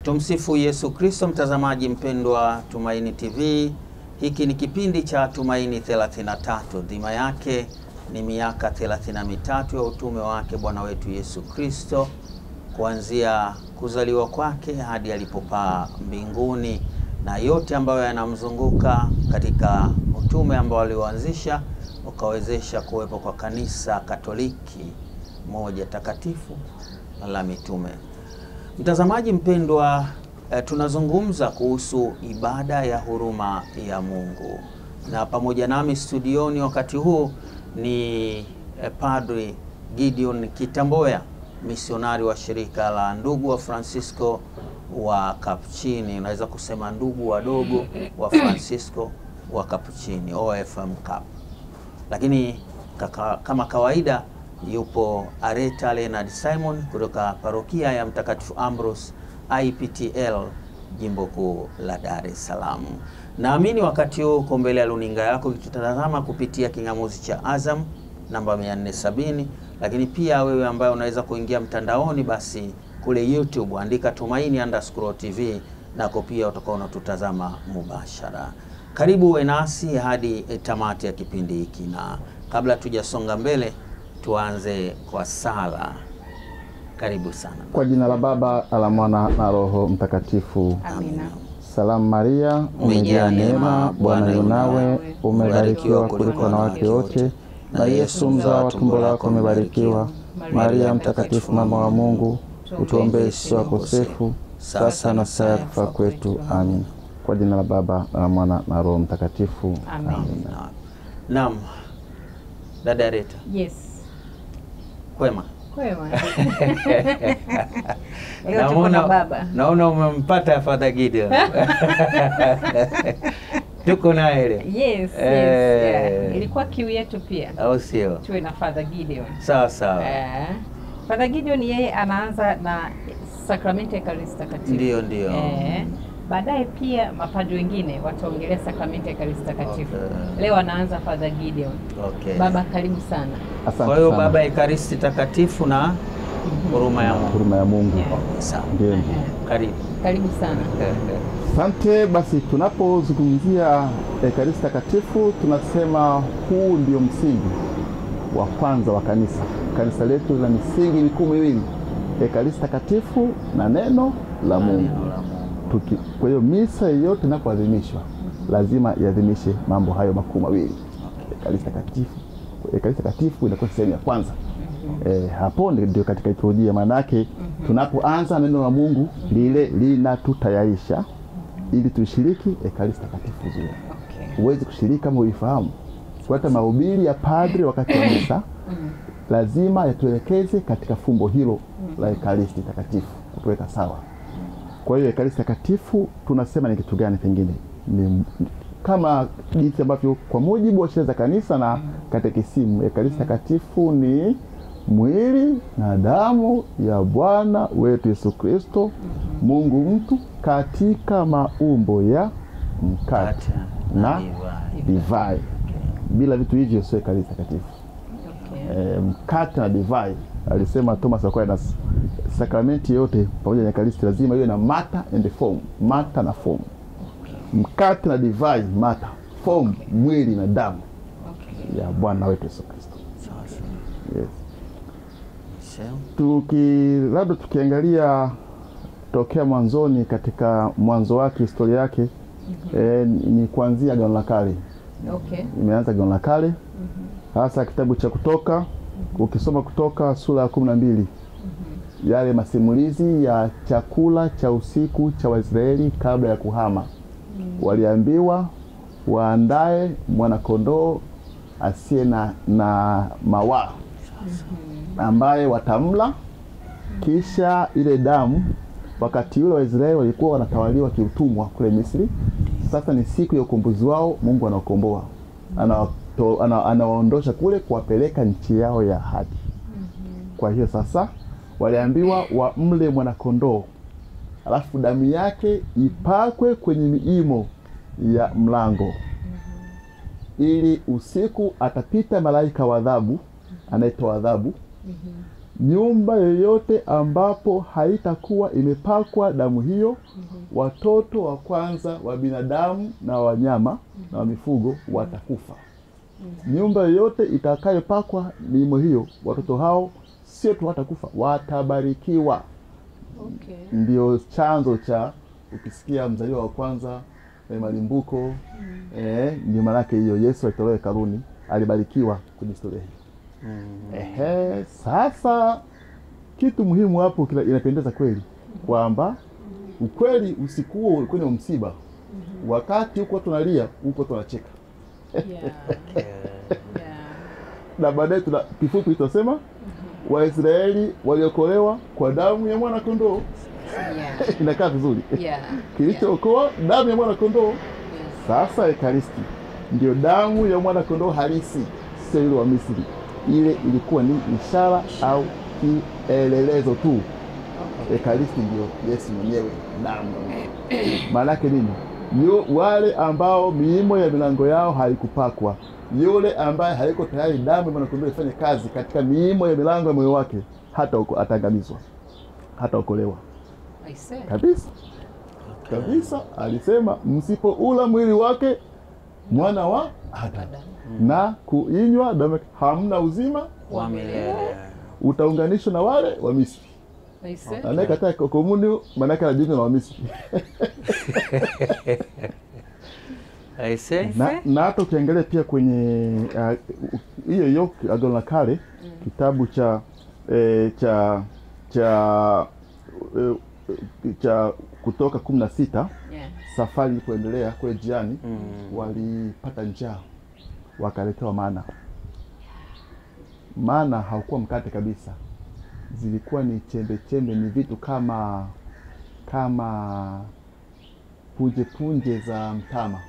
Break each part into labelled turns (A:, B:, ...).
A: Tumsifu Yesu Kristo. Mtazamaji mpendwa Tumaini TV, hiki ni kipindi cha Tumaini 33. Dhima yake ni miaka 33 ya utume wake Bwana wetu Yesu Kristo, kuanzia kuzaliwa kwake hadi alipopaa mbinguni, na yote ambayo yanamzunguka katika utume ambao alioanzisha ukawezesha kuwepo kwa kanisa Katoliki moja takatifu la mitume. Mtazamaji mpendwa, tunazungumza kuhusu ibada ya huruma ya Mungu, na pamoja nami studioni wakati huu ni Padre Gideon Kitamboya, misionari wa shirika la ndugu wa Francisco wa Capuchini, unaweza kusema ndugu wadogo wa Francisco wa Capuchini, OFM Cap. Lakini kama kawaida yupo Areta Leonard Simon kutoka parokia ya Mtakatifu Ambrose IPTL jimbo kuu la Dar es Salaam. Naamini wakati huu uko mbele ya luninga yako ukitutazama kupitia kingamuzi cha Azam namba 470, lakini pia wewe ambaye unaweza kuingia mtandaoni, basi kule YouTube andika Tumaini_TV nako pia utakuwa unatutazama mubashara. Karibu uwe nasi hadi tamati ya kipindi hiki, na kabla tujasonga mbele tuanze kwa sala. Karibu sana.
B: Kwa jina la Baba, la Mwana na Roho Mtakatifu.
C: Amina.
B: Salamu Maria, umejaa neema, Bwana yu nawe, umebarikiwa kuliko wanawake wote, na Yesu mzao wa tumbo lako umebarikiwa. Maria mtakatifu, mama wa Mungu, utuombee sisi wakosefu, sasa na saa ya kufa kwetu. Amin. Kwa jina la Baba, la Mwana na Roho Mtakatifu.
C: Amin.
A: Naam. Dada Rita.
C: Yes.
A: Kwema.
C: Kwema.
A: Naona umempata Father Gideon. Tuko naye ile.
C: Yes, yeah. Ilikuwa kiu yetu pia.
A: Au sio?
C: Tuwe na Father Gideon.
A: Sawa sawa.
C: Father Gideon yeye anaanza na sakramenti ya Ekaristi Takatifu.
A: Ndio.
C: Baadaye pia mapadri wengine wataongelea sakramenti ya Ekaristi Takatifu. Okay. Leo anaanza Father Gideon.
A: Okay.
C: Baba karibu sana.
B: Asante.
A: Kwa hiyo Baba, Ekaristi Takatifu na huruma ya Mungu.
B: Huruma ya Mungu.
C: Yeah.
A: Okay, sawa.
B: Ndio.
C: Karibu sana.
B: Asante. Basi tunapozungumzia Ekaristi Takatifu tunasema huu ndio msingi wa kwanza wa kanisa. Kanisa letu lina misingi mikuu miwili: Ekaristi Takatifu na neno la Mungu. Kwa hiyo misa yote inapoadhimishwa lazima iadhimishe mambo hayo makuu mawili. Ekaristi Takatifu inakuwa sehemu ya kwanza. Hapo ndio katika liturujia, maana yake tunapoanza neno la Mungu lile linatutayarisha ili tushiriki Ekaristi Takatifu vizuri. Huwezi kushiriki kama uifahamu. Hata mahubiri ya padre wakati wa misa lazima yatuelekeze katika fumbo hilo la Ekaristi Takatifu, kutuweka sawa. Kwa hiyo Ekaristi Takatifu tunasema ni kitu gani? Pengine ni kama jinsi ambavyo kwa mujibu wa sheria za kanisa na katekisimu, Ekaristi Takatifu ni mwili na damu ya Bwana wetu Yesu Kristo, Mungu mtu, katika maumbo ya mkate na divai. Bila vitu hivyo sio Ekaristi Takatifu. Mkate na divai, alisema Thomas Aquinas, sakramenti yote pamoja na Ekaristi lazima iwe na matter and form. Matter na form. Mkate na divai, matter, form, mwili na damu ya Bwana wetu Yesu Kristo. Yes. Labda tukiangalia tokea mwanzoni, katika mwanzo wake, historia yake, ni kuanzia Agano la Kale. Imeanza Agano la Kale. Hasa kitabu cha Kutoka, ukisoma Kutoka sura ya 12, yale masimulizi ya chakula cha usiku cha Waisraeli kabla ya kuhama. Waliambiwa waandae mwanakondoo asiye na mawaa, ambaye watamla, kisha ile damu. Wakati ule Waisraeli walikuwa wanatawaliwa kiutumwa kule Misri. Sasa ni siku ya ukombozi wao, Mungu anawakomboa. Anawaondosha kule kuwapeleka nchi yao ya ahadi. Kwa hiyo sasa waliambiwa wamle mwanakondoo, alafu damu yake ipakwe kwenye miimo ya mlango, ili usiku atapita malaika wa adhabu, anaitwa adhabu, nyumba yoyote ambapo haitakuwa imepakwa damu hiyo, watoto wa kwanza wa binadamu na wanyama na wa mifugo watakufa. Nyumba yoyote itakayopakwa damu hiyo, watoto hao sio tu watakufa, watabarikiwa.
C: Okay.
B: Ndio chanzo cha ukisikia mzaliwa wa kwanza malimbuko, ndio maana yake hiyo. Yesu alitolewa hekaluni, alibarikiwa kwenye historia hii. Sasa kitu muhimu hapo inapendeza kweli kwamba ukweli usiku huo ulikuwa ni msiba. Wakati huko tunalia, huko tunacheka. Na baadaye kifupi tutasema Waisraeli waliokolewa kwa damu ya mwana kondoo. Inakaa vizuri. Kilichookoa damu ya mwana kondoo. Sasa Ekaristi ndio damu ya mwana kondoo halisi, sio ile wa Misri. Ile ilikuwa ni ishara au kielelezo tu. Ekaristi ndio Yesu mwenyewe, damu. Maana yake nini? Wale ambao miimo ya milango yao haikupakwa, yule ambaye haiko tayari damu ya mwana kondoo ifanye kazi katika miimo ya milango ya moyo wake, hata ataangamizwa, hata okolewa kabisa. Kabisa alisema msipoula mwili wake mwana wa Adamu na kuinywa damu hamna uzima
A: wa milele,
B: utaunganishwa na wale wa Misri. Anayekataa komuni maana yake anajiunga na wa Misri. Na hata ukiangalia pia kwenye hiyo Agano la Kale, kitabu cha Kutoka 16, safari ilipoendelea kule jiani, walipata njaa, wakaletewa mana. Mana haukuwa mkate kabisa, zilikuwa ni chembe chembe, ni vitu kama punje za mtama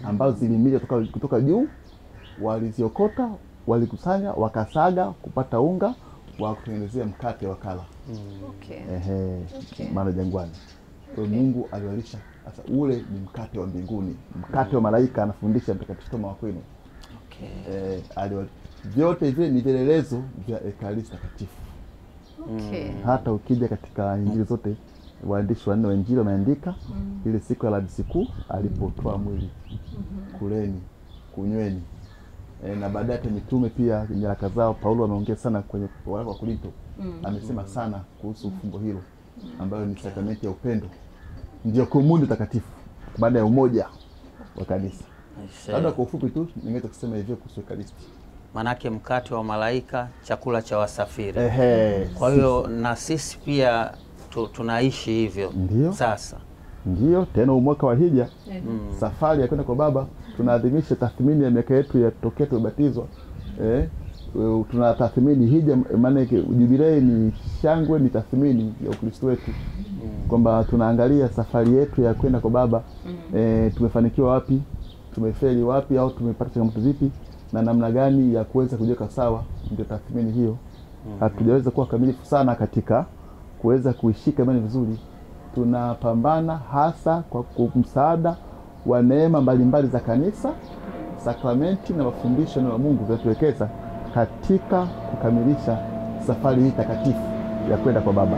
B: ambazo zilimija kutoka juu. Waliziokota, walikusanya, wakasaga kupata unga wa kutengenezea mkate wa kala. Maana jangwani. Kwa Mungu aliwalisha. Sasa ule ni mkate wa mbinguni, mkate wa malaika, anafundisha Mtakatifu Toma wa Aquino. Vyote hivi ni vielelezo vya Ekaristi Takatifu. Hata ukija katika Injili zote, waandishi wanne wa Injili wameandika ile siku ya Alhamisi Kuu alipotoa mwili, kuleni, kunyweni. Na baadaye mitume pia nyaraka zao, Paulo ameongea sana kwenye waraka wa Korinto. Amesema sana kuhusu fumbo hilo ambayo ni sakramenti ya upendo, ndio komuni takatifu baada ya umoja wa kanisa. Labda kwa ufupi tu ningeweza kusema hivyo kuhusu Ekaristi.
A: Manake mkate wa malaika, chakula cha wasafiri. Kwa hiyo na sisi pia tunaishi hivyo.
B: Ndiyo.
A: Sasa
B: ndio tena mwaka wa hija, safari ya kwenda kwa Baba, tunaadhimisha tathmini ya miaka yetu ya tokea tumebatizwa. Tunatathmini hija, maana jubilei ni shangwe, ni tathmini ya Ukristo wetu, kwamba tunaangalia safari yetu ya kwenda kwa Baba. Tumefanikiwa wapi, tumefeli wapi, au tumepata changamoto zipi, na namna gani ya kuweza kujiweka sawa. Ndio tathmini hiyo. Hatujaweza kuwa kamilifu sana katika kuweza kuishika imani vizuri. Tunapambana hasa kwa msaada wa neema mbalimbali za kanisa, sakramenti na mafundisho ya Mungu vinatuwekeza katika kukamilisha safari hii takatifu ya kwenda kwa Baba.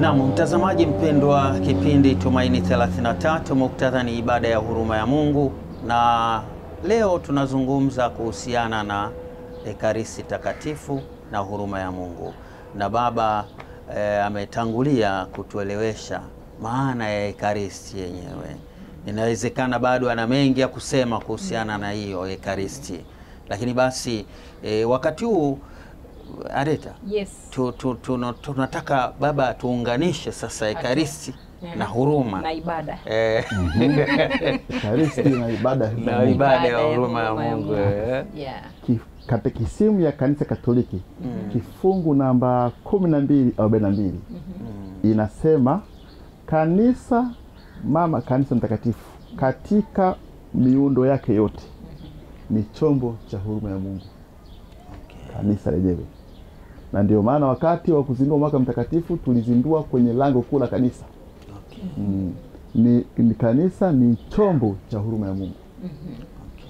A: Naam, mtazamaji mpendwa, kipindi Tumaini 33, muktadha ni ibada ya huruma ya Mungu, na leo tunazungumza kuhusiana na Ekaristi Takatifu na huruma ya Mungu. Na Baba ametangulia kutuelewesha maana ya Ekaristi yenyewe. Inawezekana bado ana mengi ya kusema kuhusiana na hiyo Ekaristi, lakini basi wakati huu Areta, tunataka Baba tuunganishe sasa Ekaristi na huruma
C: na ibada.
B: Ekaristi na ibada,
A: na ibada ya huruma ya Mungu.
B: Katekisimu ya Kanisa Katoliki, kifungu namba 1242 inasema kanisa mama, kanisa mtakatifu katika miundo yake yote ni chombo cha huruma ya Mungu. Kanisa lenyewe. Na ndio maana wakati wa kuzindua mwaka mtakatifu tulizindua kwenye lango kuu la kanisa. Ni kanisa ni chombo cha huruma ya Mungu.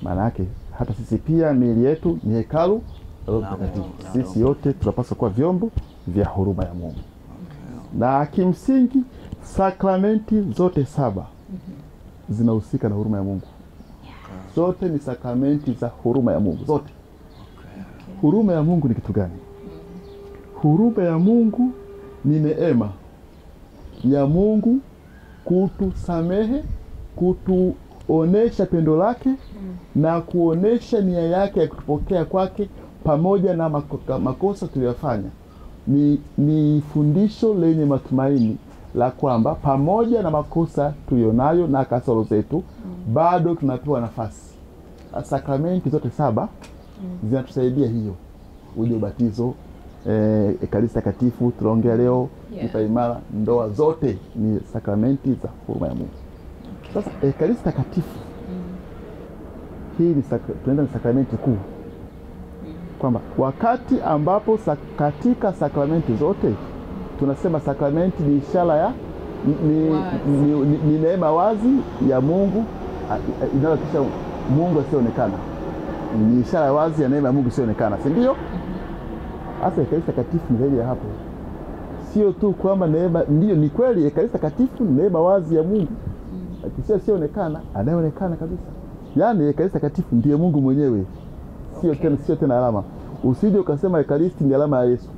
B: Maana yake hata sisi pia miili yetu ni hekalu Roho Mtakatifu. Sisi yote tunapaswa kuwa vyombo vya huruma ya Mungu. Na kimsingi sakramenti zote 7 zinahusika na huruma ya Mungu. Zote ni sakramenti za huruma ya Mungu zote. Huruma ya Mungu ni kitu gani? Huruma ya Mungu ni neema ya Mungu kutusamehe, kutuonesha pendo lake na kuonesha nia yake ya kutupokea kwake pamoja na makosa tuliyofanya. Ni fundisho lenye matumaini la kwamba pamoja na makosa tulionayo na kasoro zetu bado tunapewa nafasi. Sakramenti zote 7 zinatusaidia hiyo. Uje ubatizo, Ekaristi Takatifu tunaongea leo, kipaimara, ndoa, zote ni sakramenti za huruma ya Mungu. Sasa Ekaristi Takatifu hii tunaenda ni sakramenti kuu, kwamba wakati ambapo katika sakramenti zote tunasema sakramenti ni ishara ya ni neema wazi ya Mungu inayotisha Mungu asionekana. Ni ishara wazi ya neema ya Mungu asionekana, si ndio? Hasa Ekaristi Takatifu ni zaidi ya hapo. Sio tu kwamba neema, ndio ni kweli Ekaristi Takatifu ni neema wazi ya Mungu. Akisema sionekana, anayeonekana kabisa. Yaani Ekaristi Takatifu ndiye Mungu mwenyewe. Sio tena alama. Usije ukasema Ekaristi ni alama ya Yesu.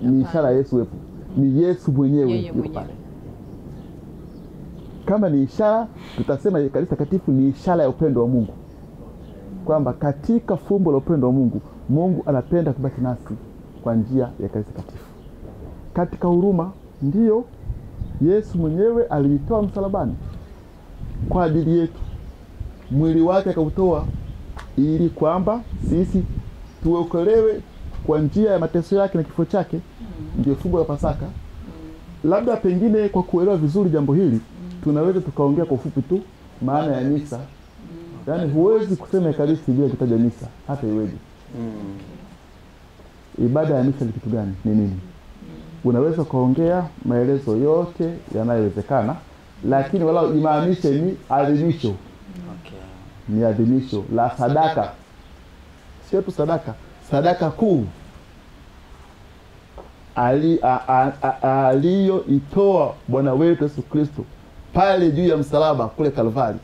B: Ni ishara ya Yesu wepo. Ni Yesu mwenyewe. Kama ni ishara, tutasema Ekaristi Takatifu ni ishara ya upendo wa Mungu. Kwamba katika fumbo la upendo wa Mungu, Mungu anapenda kubaki nasi kwa njia ya Ekaristi Takatifu. Katika huruma, ndiyo Yesu mwenyewe alijitoa msalabani kwa ajili yetu. Mwili wake akautoa ili kwamba sisi tuokolewe kwa njia ya mateso yake na kifo chake. Ndio fumbo la Pasaka. Labda pengine kwa kuelewa vizuri jambo hili, tunaweza tukaongea kwa ufupi tu maana ya misa. Yaani huwezi kusema Ekaristi bila kutaja misa, hata iweje. Ibada ya misa ni kitu gani? Ni nini? Unaweza kuongea maelezo yote yanayowezekana, lakini wala imaanishe ni adhimisho. Ni adhimisho la sadaka. Sio tu sadaka, sadaka kuu aliyoitoa Bwana wetu Yesu Kristo pale juu ya msalaba kule Kalvari,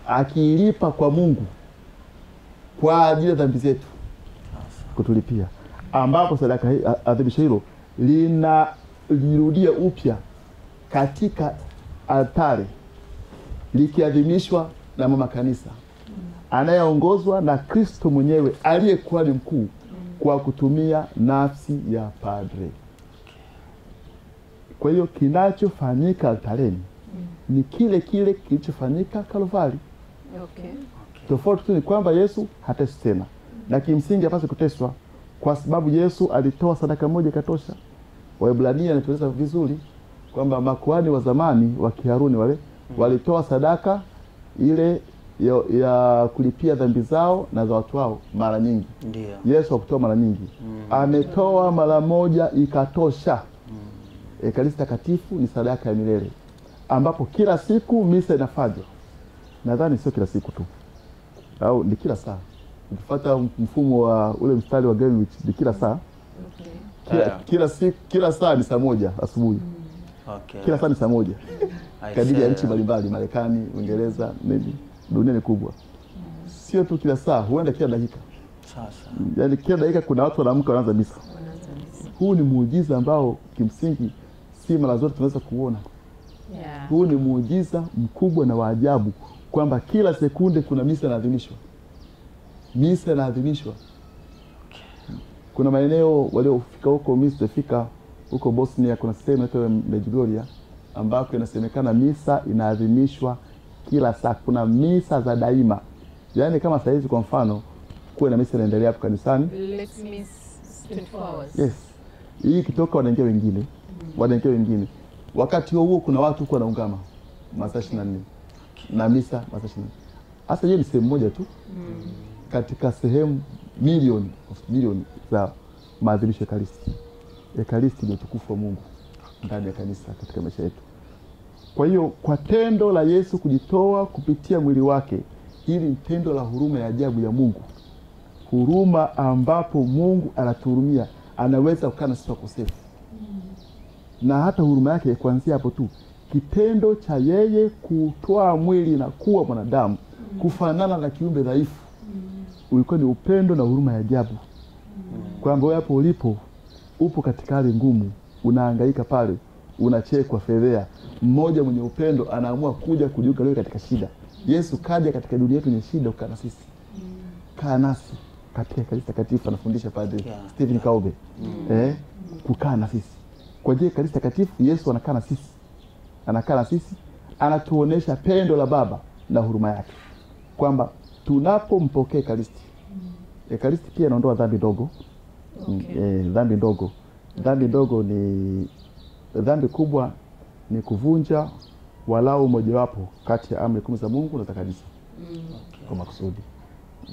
B: akilipa kwa Mungu kwa ajili ya dhambi zetu kutulipia, ambapo sadaka hii, adhimisho hilo lirudia upya katika altare likiadhimishwa na mama kanisa anayeongozwa na Kristo mwenyewe aliyekuwa ni mkuu kwa kutumia nafsi ya padre. Kwa hiyo kinachofanyika altareni ni kile kile kilichofanyika Kalvari. Tofauti tu ni kwamba Yesu hateswi tena, na kimsingi hapaswi kuteswa kwa sababu Yesu alitoa sadaka moja katosha. Waebrania inatueleza vizuri kwamba makuhani wa zamani wa Kiharuni wale walitoa sadaka ile ya kulipia dhambi zao na za watu wao mara nyingi.
A: Ndio.
B: Yesu hakutoa mara nyingi. Ametoa mara moja ikatosha. Ekaristi Takatifu ni sadaka ya milele ambapo kila siku misa inafanywa. Nadhani sio kila siku tu, au ni kila saa. Ukifuata mfumo wa ule mstari wa Greenwich ni kila saa. Kila siku, kila saa ni saa moja asubuhi. Kila saa ni saa moja. Kadiri ya nchi mbalimbali, Marekani, Uingereza, dunia ni kubwa. Sio tu kila saa, huenda kila dakika.
A: Sasa.
B: Yaani kila dakika kuna watu wanaamka wanaanza misa. Huu ni muujiza ambao kimsingi si mara zote tunaweza kuona. Huu ni muujiza mkubwa na wa ajabu kwamba kila sekunde kuna misa inaadhimishwa. Misa inaadhimishwa. Kuna maeneo waliofika huko Misri, huko Bosnia, kuna sehemu inaitwa Medjugorje ambako inasemekana misa inaadhimishwa kila saa. Kuna misa za daima. Yaani kama saa hizi kwa mfano kuwe na misa inaendelea hapo kanisani.
C: Let's miss 24 hours.
B: Yes. Hii kitoka wanaingia wengine. Wanaingia wengine. Wakati huo kuna watu huko wanaungama masaa 24. Na misa masaa 24. Hasa hiyo ni sehemu moja tu. Katika sehemu milioni za maadhimisho ya Ekaristi. Ekaristi ni utukufu wa Mungu ndani ya kanisa katika maisha yetu. Kwa hiyo kwa tendo la Yesu kujitoa kupitia mwili wake, hili ni tendo la huruma ya ajabu ya Mungu. huruma ambapo Mungu anatuhurumia, anaweza kukaa na sisi wakosefu. Na hata huruma yake kuanzia hapo tu, kitendo cha yeye kutoa mwili na kuwa mwanadamu, kufanana na kiumbe dhaifu, ulikuwa ni upendo na huruma ya ajabu. Kwamba wewe hapo ulipo, upo katika hali ngumu, unahangaika pale, unachekwa fedhea, mmoja mwenye upendo anaamua kuja kujiunga wewe katika shida. Yesu kaja katika dunia yetu yenye shida kukaa na sisi. Kaa nasi katika Ekaristi Takatifu, anafundisha Padre Stephen Kaube. Kukaa na sisi. Kwa njia ya Ekaristi Takatifu Yesu anakaa na sisi. Anakaa na sisi, anatuonesha pendo la Baba na huruma yake. Kwamba tunapompokea Ekaristi, Ekaristi pia inaondoa dhambi ndogo. Dhambi ndogo. Dhambi ndogo ni dhambi kubwa ni kuvunja walau mojawapo kati ya amri 10 za Mungu na za kanisa. Kwa makusudi.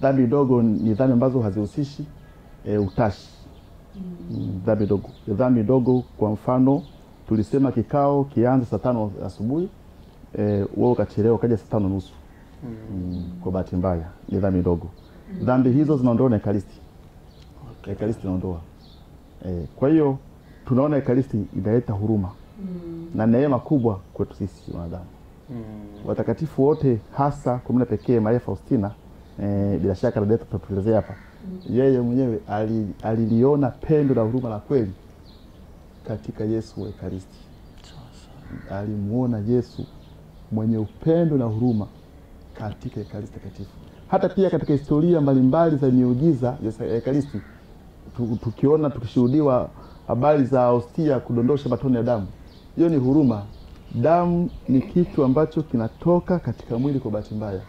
B: Dhambi ndogo ni dhambi ambazo hazihusishi utashi. Dhambi ndogo. Dhambi ndogo, kwa mfano tulisema kikao kianze saa 5 asubuhi, wewe ukachelewa kaja saa 5:30. Kwa bahati mbaya ni dhambi ndogo. Dhambi hizo zinaondoa na Ekaristi. Ekaristi inaondoa. Kwa hiyo tunaona Ekaristi inaleta huruma na neema kubwa kwetu sisi wanadamu. Watakatifu wote, hasa kwa mna pekee Maria Faustina, bila shaka dada tutatuelezea hapa. Yeye mwenyewe aliliona pendo na huruma la kweli katika Yesu wa Ekaristi. Alimuona Yesu mwenye upendo na huruma katika Ekaristi Takatifu. Hata pia katika historia mbalimbali za miujiza ya Ekaristi, tukiona tukishuhudiwa habari za hostia kudondosha matone ya damu, hiyo ni huruma. Damu ni kitu ambacho kinatoka katika mwili kwa bahati mbaya.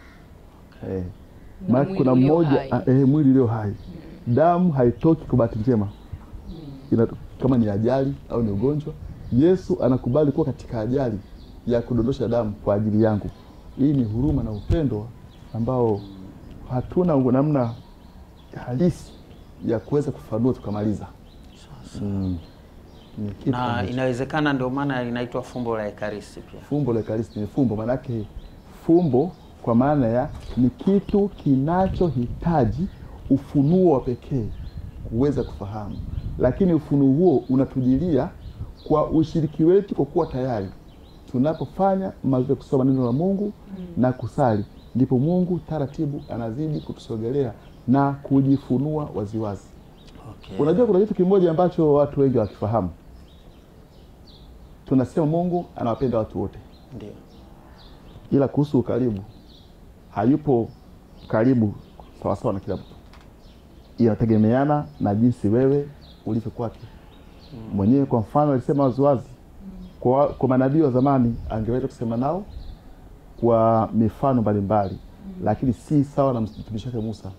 B: Kuna mmoja mwili ulio hai. Damu haitoki kwa bahati njema. Kama ni ajali au ni ugonjwa, Yesu anakubali kuwa katika ajali ya kudondosha damu kwa ajili yangu. Hii ni huruma na upendo ambao hatuna namna halisi ya kuweza kufanua tukamaliza.
A: Na inawezekana ndio maana inaitwa fumbo la Ekaristi pia.
B: Fumbo la Ekaristi ni fumbo, maana yake fumbo kwa maana ya ni kitu kinachohitaji ufunuo wa pekee kuweza kufahamu. Lakini ufunuo huo unatujilia kwa ushiriki wetu, kwa kuwa tayari tunapofanya mazoezi kusoma neno la Mungu na kusali, ndipo Mungu taratibu anazidi kutusogelea na kujifunua waziwazi. Unajua kuna kitu kimoja ambacho watu wengi wakifahamu. Tunasema Mungu anawapenda watu wote.
A: Ndio.
B: Ila kuhusu ukaribu, hayupo karibu sawa sawa na kila mtu. Inategemeana na jinsi wewe ulivyo kwake. Mwenyewe kwa mfano alisema waziwazi kwa manabii wa zamani, angeweza kusema nao kwa mifano mbalimbali, lakini si sawa na mtumishi wake Musa.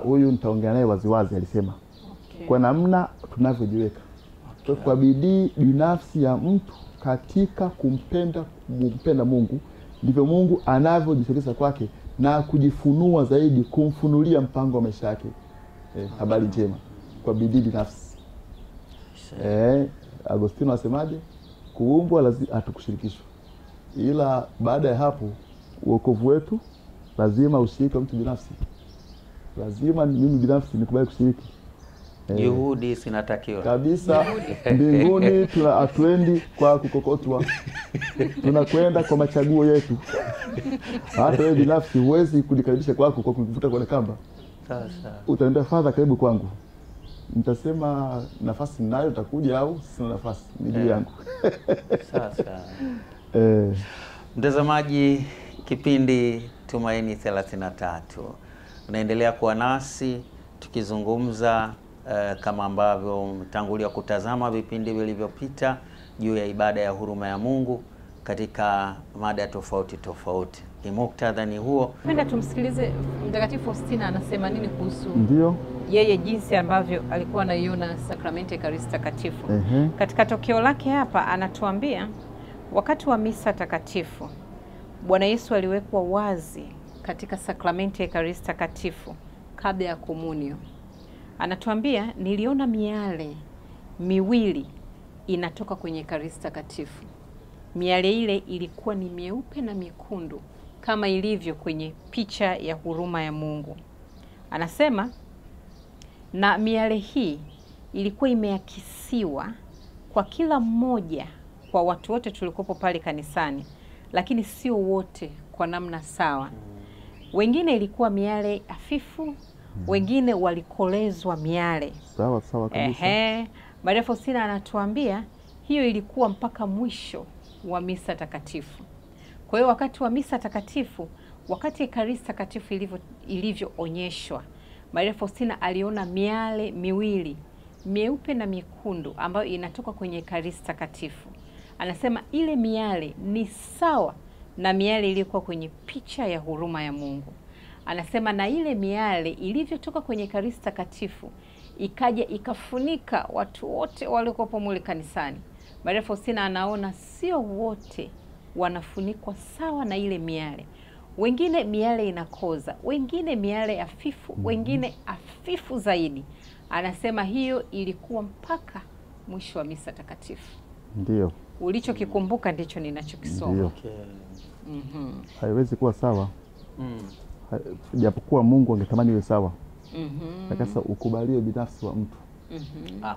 B: Huyu nitaongea naye waziwazi, alisema. Kwa namna tunavyojiweka. Kwa bidii binafsi ya mtu katika kumpenda Mungu, ndivyo Mungu anavyojisogeza kwake na kujifunua zaidi, kumfunulia mpango wa maisha yake. Habari njema kwa bidii binafsi. Agostino asemaje? Kuumbwa lazima hatukushirikishwa. Ila baada ya hapo wokovu wetu lazima ushiriki wa mtu binafsi. Lazima mimi binafsi nikubali kushiriki.
A: Juhudi zinatakiwa.
B: Kabisa. Mbinguni hatuendi kwa kukokotwa. Tunakwenda kwa machaguo yetu. Hata wewe binafsi huwezi kujikaribisha kwako kwa kuvuta kwa kamba.
A: Sasa
B: utaenda Father, karibu kwangu. Nitasema nafasi ninayo, utakuja au sina nafasi, ni juu yangu.
A: Sasa mtazamaji, kipindi Tumaini 33 unaendelea kuwa nasi tukizungumza kama ambavyo mtangulia kutazama vipindi vilivyopita juu ya ibada ya huruma ya Mungu katika mada tofauti tofauti. Muktadha ni huo.
C: Penda tumsikilize Mtakatifu Faustina anasema nini kuhusu yeye jinsi ambavyo alikuwa anaiona sakramenti Ekaristi Takatifu. Katika tokeo lake hapa anatuambia wakati wa misa takatifu Bwana Yesu aliwekwa wazi katika sakramenti Ekaristi Takatifu kabla ya komunio. Anatuambia niliona miale miwili inatoka kwenye Ekaristi Takatifu. Miale ile ilikuwa ni mieupe na miekundu kama ilivyo kwenye picha ya huruma ya Mungu. Anasema na miale hii ilikuwa imeakisiwa kwa kila mmoja, kwa watu wote tulikopo pale kanisani, lakini sio wote kwa namna sawa. Wengine ilikuwa miale hafifu, wengine walikolezwa miale.
B: Sawa kabisa.
C: Maria Faustina anatuambia hiyo ilikuwa mpaka mwisho wa misa takatifu. Kwa hiyo wakati wa misa takatifu, wakati Ekaristi takatifu ilivyoonyeshwa, Maria Faustina aliona miale miwili, mieupe na miekundu, ambayo inatoka kwenye Ekaristi takatifu. Anasema ile miale ni sawa na miale iliyokuwa kwenye picha ya huruma ya Mungu. Anasema na ile miale ilivyotoka kwenye Ekaristi takatifu ikaja ikafunika watu wote waliokuwa mule kanisani. Maria Faustina anaona sio wote wanafunikwa sawa na ile miale. Wengine miale inakoza, wengine miale hafifu, wengine hafifu zaidi. Anasema hiyo ilikuwa mpaka mwisho wa misa takatifu.
B: Ndio.
C: Ulichokikumbuka ndicho ninachokisoma.
B: Okay. Haiwezi kuwa sawa. Japokuwa Mungu angetamani iwe sawa. Sasa ukubaliwe binafsi wa mtu.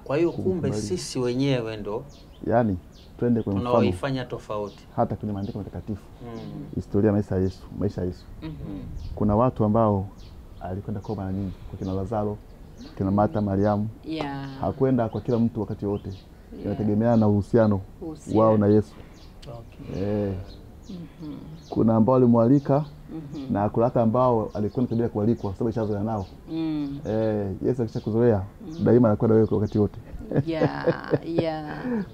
A: Kwa hiyo kumbe sisi wenyewe ndo
B: yani twende kwenye mfano
A: tunaoifanya tofauti.
B: Hata kwenye maandiko matakatifu. Historia maisha ya Yesu. Kuna watu ambao alikwenda kwa mara nyingi, kwa kina Lazaro, kina Martha, Mariamu. Hakwenda kwa kila mtu wakati wote. Inategemeana na uhusiano wao na Yesu. Okay. Kuna ambao alimwalika na kuna hata ambao alikwenda tabia kualikwa sababu ishazoea nao. Yesu akishakuzoea daima anakwenda wewe wakati wote.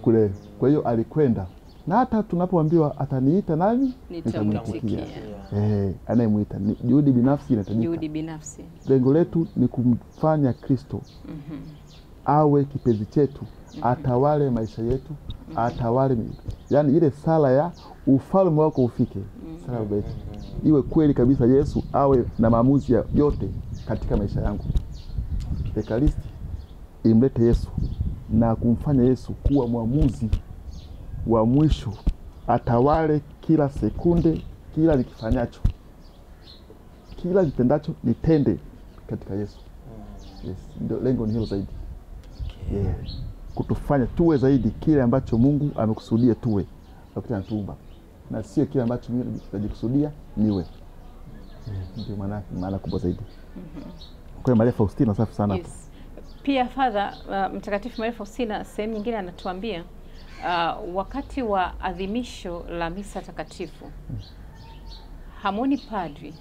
B: Kule. Kwa hiyo alikwenda. Na hata tunapoambiwa ataniita nani? Nitamwitikia. Anayemuita ni juhudi binafsi inahitajika.
C: Juhudi binafsi.
B: Lengo letu ni kumfanya Kristo awe kipenzi chetu, atawale maisha yetu, atawale, yani ile sala ya ufalme wako ufike, sala ya Baba iwe kweli kabisa, Yesu awe na maamuzi yote katika maisha yangu. Ekaristi imlete Yesu na kumfanya Yesu kuwa mwamuzi wa mwisho, atawale kila sekunde, kila nikifanyacho, kila nitendacho nitende katika Yesu. Ndio lengo ni hilo zaidi. Kutufanya tuwe zaidi kile ambacho Mungu amekusudia tuwe wakati anatuumba, na sio kile ambacho mimi najikusudia niwe. Ndio maana kubwa zaidi. Kwa Maria Faustina safi sana.
C: Pia Father Mtakatifu Maria Faustina sehemu nyingine anatuambia wakati wa adhimisho la misa takatifu hamoni padri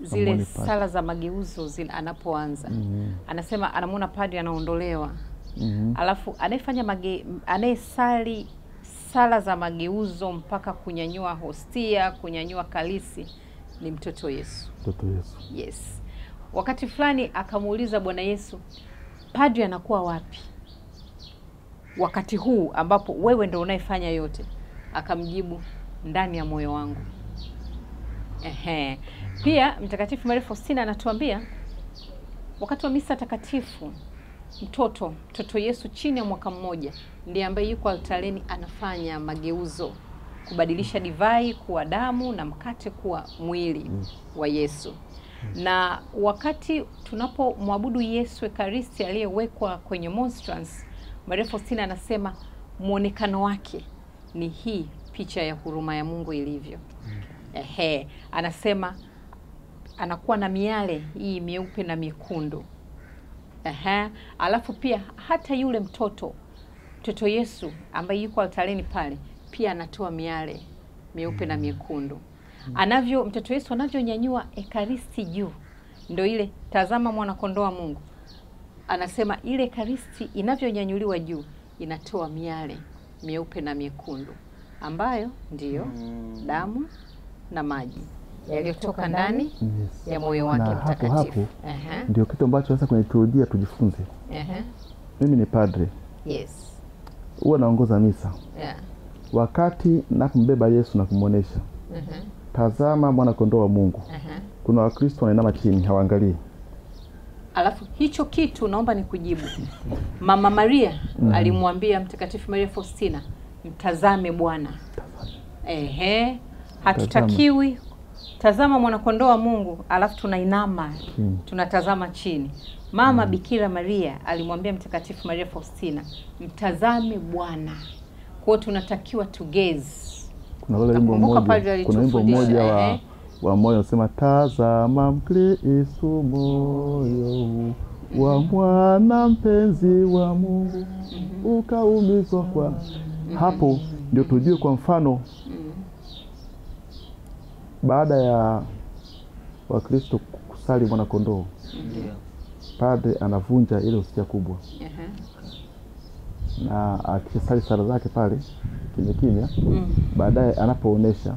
C: zile sala za mageuzo anapoanza. Anasema anamuona padri anaondolewa. Alafu anayesali sala za mageuzo mpaka kunyanyua hostia, kunyanyua kalisi ni mtoto Yesu.
B: Mtoto Yesu.
C: Yes. Wakati fulani akamuuliza Bwana Yesu, padri anakuwa wapi wakati huu ambapo wewe ndio unayefanya yote? Akamjibu, ndani ya moyo wangu. Pia Mtakatifu Maria Faustina anatuambia wakati wa misa takatifu mtoto Yesu chini ya mwaka mmoja ndiye ambaye yuko altareni anafanya mageuzo, kubadilisha divai kuwa damu na mkate kuwa mwili wa Yesu. Na wakati tunapomwabudu Yesu Ekaristi aliyewekwa kwenye monstrance, Maria Faustina anasema muonekano wake ni hii picha ya huruma ya Mungu ilivyo. Anasema anakuwa na miale hii mieupe na miekundu. Alafu pia hata yule mtoto Yesu ambaye yuko altareni pale pia anatoa miale mieupe na miekundu. Mtoto Yesu anavyonyanyua Ekaristi juu, ndio ile tazama mwana kondoo wa Mungu. Anasema ile Ekaristi inavyonyanyuliwa juu inatoa miale mieupe na miekundu ambayo ndiyo damu na maji yaliyotoka ndani ya moyo wake mtakatifu.
B: Hapo ndio kitu ambacho sasa kwenye teolojia tujifunze. Mimi ni padre.
C: Yes.
B: Huwa naongoza misa. Wakati nakumbeba Yesu na kumuonesha, tazama mwana kondoo wa Mungu. Kuna Wakristo wanainama chini hawaangalii.
C: Alafu hicho kitu naomba nikujibu. Mama Maria alimwambia Mtakatifu Maria Faustina, mtazame Bwana. Hatutakiwi tazama mwana kondoo wa Mungu alafu tunainama tunatazama chini. Mama Bikira Maria alimwambia Mtakatifu Maria Faustina, mtazame Bwana. Kwa tunatakiwa to gaze.
B: Kuna wimbo mmoja wa moyo unasema, tazama Mkristo moyo wa mwana mpenzi wa Mungu ukaumizwa kwa. Hapo ndio tujue kwa mfano baada ya Wakristo kusali mwana kondoo, padre anavunja ile hostia kubwa. Na akisali sala zake pale kimya kimya, baadaye anapoonesha